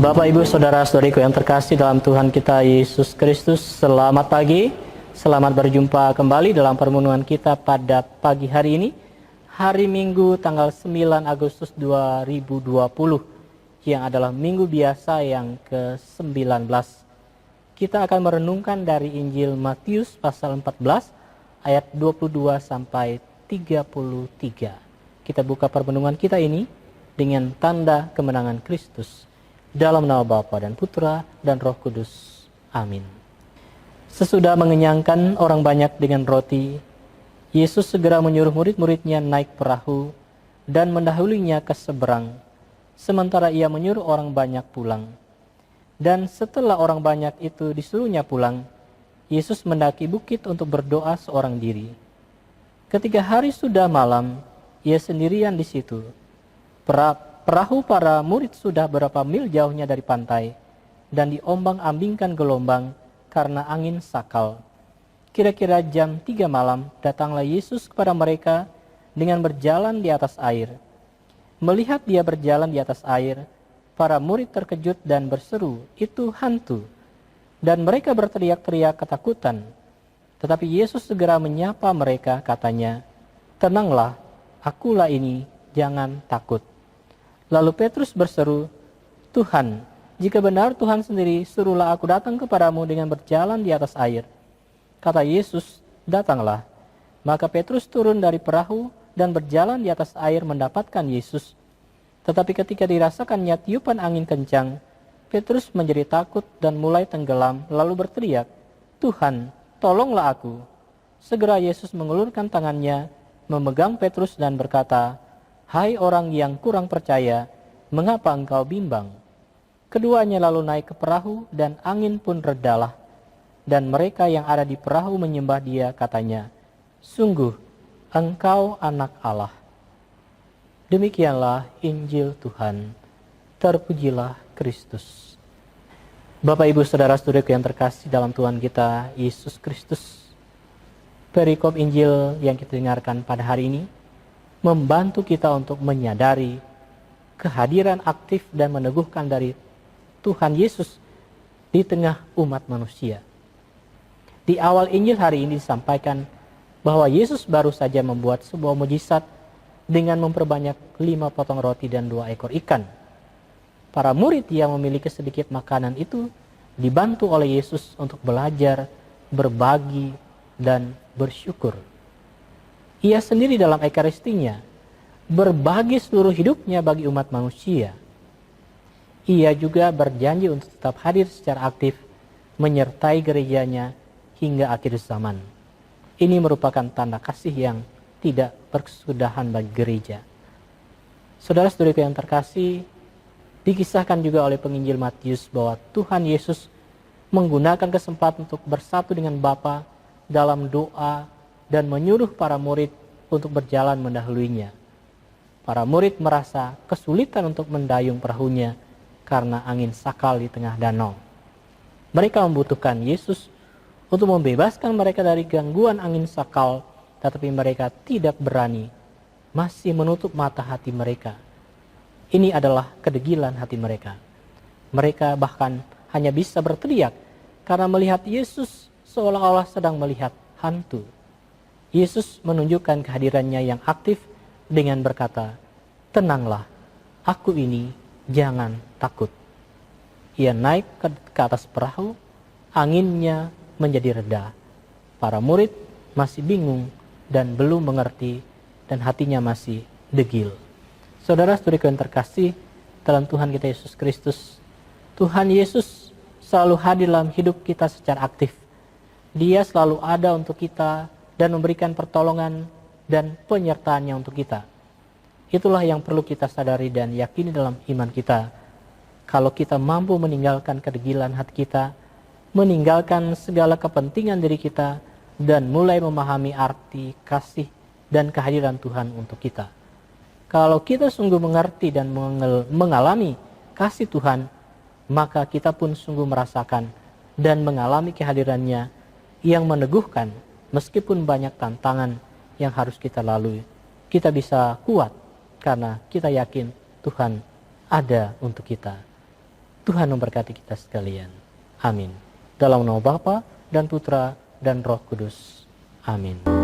Bapak, Ibu, Saudara-saudariku yang terkasih dalam Tuhan kita Yesus Kristus, selamat pagi. Selamat berjumpa kembali dalam permenungan kita pada pagi hari ini, hari Minggu tanggal 9 Agustus 2020, yang adalah minggu biasa yang ke-19. Kita akan merenungkan dari Injil Matius pasal 14 ayat 22 sampai 33. Kita buka permenungan kita ini dengan tanda kemenangan Kristus. Dalam nama Bapa dan Putra dan Roh Kudus. Amin. Sesudah mengenyangkan orang banyak dengan roti, Yesus segera menyuruh murid-muridnya naik perahu dan mendahulunya ke seberang, sementara ia menyuruh orang banyak pulang. Dan setelah orang banyak itu disuruhnya pulang, Yesus mendaki bukit untuk berdoa seorang diri. Ketika hari sudah malam, ia sendirian di situ. Perahu para murid sudah berapa mil jauhnya dari pantai dan diombang-ambingkan gelombang karena angin sakal. Kira-kira jam 3 malam datanglah Yesus kepada mereka dengan berjalan di atas air. Melihat dia berjalan di atas air, para murid terkejut dan berseru, "Itu hantu!" Dan mereka berteriak-teriak ketakutan. Tetapi Yesus segera menyapa mereka, katanya, "Tenanglah, akulah ini, jangan takut." Lalu Petrus berseru, "Tuhan, jika benar Tuhan sendiri, suruhlah aku datang kepadamu dengan berjalan di atas air." Kata Yesus, "Datanglah." Maka Petrus turun dari perahu dan berjalan di atas air mendapatkan Yesus. Tetapi ketika dirasakannya tiupan angin kencang, Petrus menjadi takut dan mulai tenggelam, lalu berteriak, "Tuhan, tolonglah aku." Segera Yesus mengulurkan tangannya, memegang Petrus dan berkata, "Hai orang yang kurang percaya, mengapa engkau bimbang?" Keduanya lalu naik ke perahu dan angin pun redalah. Dan mereka yang ada di perahu menyembah dia, katanya, "Sungguh, engkau anak Allah." Demikianlah Injil Tuhan. Terpujilah Kristus. Bapak, Ibu, Saudara-saudariku yang terkasih dalam Tuhan kita Yesus Kristus, perikop Injil yang kita dengarkan pada hari ini membantu kita untuk menyadari kehadiran aktif dan meneguhkan dari Tuhan Yesus di tengah umat manusia. Di awal Injil hari ini disampaikan bahwa Yesus baru saja membuat sebuah mujizat dengan memperbanyak 5 potong roti dan 2 ekor ikan. Para murid yang memiliki sedikit makanan itu dibantu oleh Yesus untuk belajar, berbagi, dan bersyukur. Ia sendiri dalam Ekaristinya berbagi seluruh hidupnya bagi umat manusia. Ia juga berjanji untuk tetap hadir secara aktif menyertai gerejanya hingga akhir zaman. Ini merupakan tanda kasih yang tidak berkesudahan bagi gereja. Saudara-saudariku yang terkasih, dikisahkan juga oleh penginjil Matius bahwa Tuhan Yesus menggunakan kesempatan untuk bersatu dengan Bapa dalam doa dan menyuruh para murid untuk berjalan mendahuluinya. Para murid merasa kesulitan untuk mendayung perahunya karena angin sakal di tengah danau. Mereka membutuhkan Yesus untuk membebaskan mereka dari gangguan angin sakal, tetapi mereka tidak berani, masih menutup mata hati mereka. Ini adalah kedegilan hati mereka. Mereka bahkan hanya bisa berteriak karena melihat Yesus seolah-olah sedang melihat hantu. Yesus menunjukkan kehadirannya yang aktif dengan berkata, "Tenanglah, aku ini, jangan takut." Ia naik ke atas perahu, anginnya menjadi reda. Para murid masih bingung dan belum mengerti, dan hatinya masih degil. Saudara-saudariku yang terkasih dalam Tuhan kita Yesus Kristus, Tuhan Yesus selalu hadir dalam hidup kita secara aktif. Dia selalu ada untuk kita dan memberikan pertolongan dan penyertaannya untuk kita. Itulah yang perlu kita sadari dan yakini dalam iman kita. Kalau kita mampu meninggalkan kedegilan hati kita, meninggalkan segala kepentingan diri kita, dan mulai memahami arti kasih dan kehadiran Tuhan untuk kita. Kalau kita sungguh mengerti dan mengalami kasih Tuhan, maka kita pun sungguh merasakan dan mengalami kehadirannya yang meneguhkan. Meskipun banyak tantangan yang harus kita lalui, kita bisa kuat karena kita yakin Tuhan ada untuk kita. Tuhan memberkati kita sekalian. Amin. Dalam nama Bapa dan Putra dan Roh Kudus. Amin.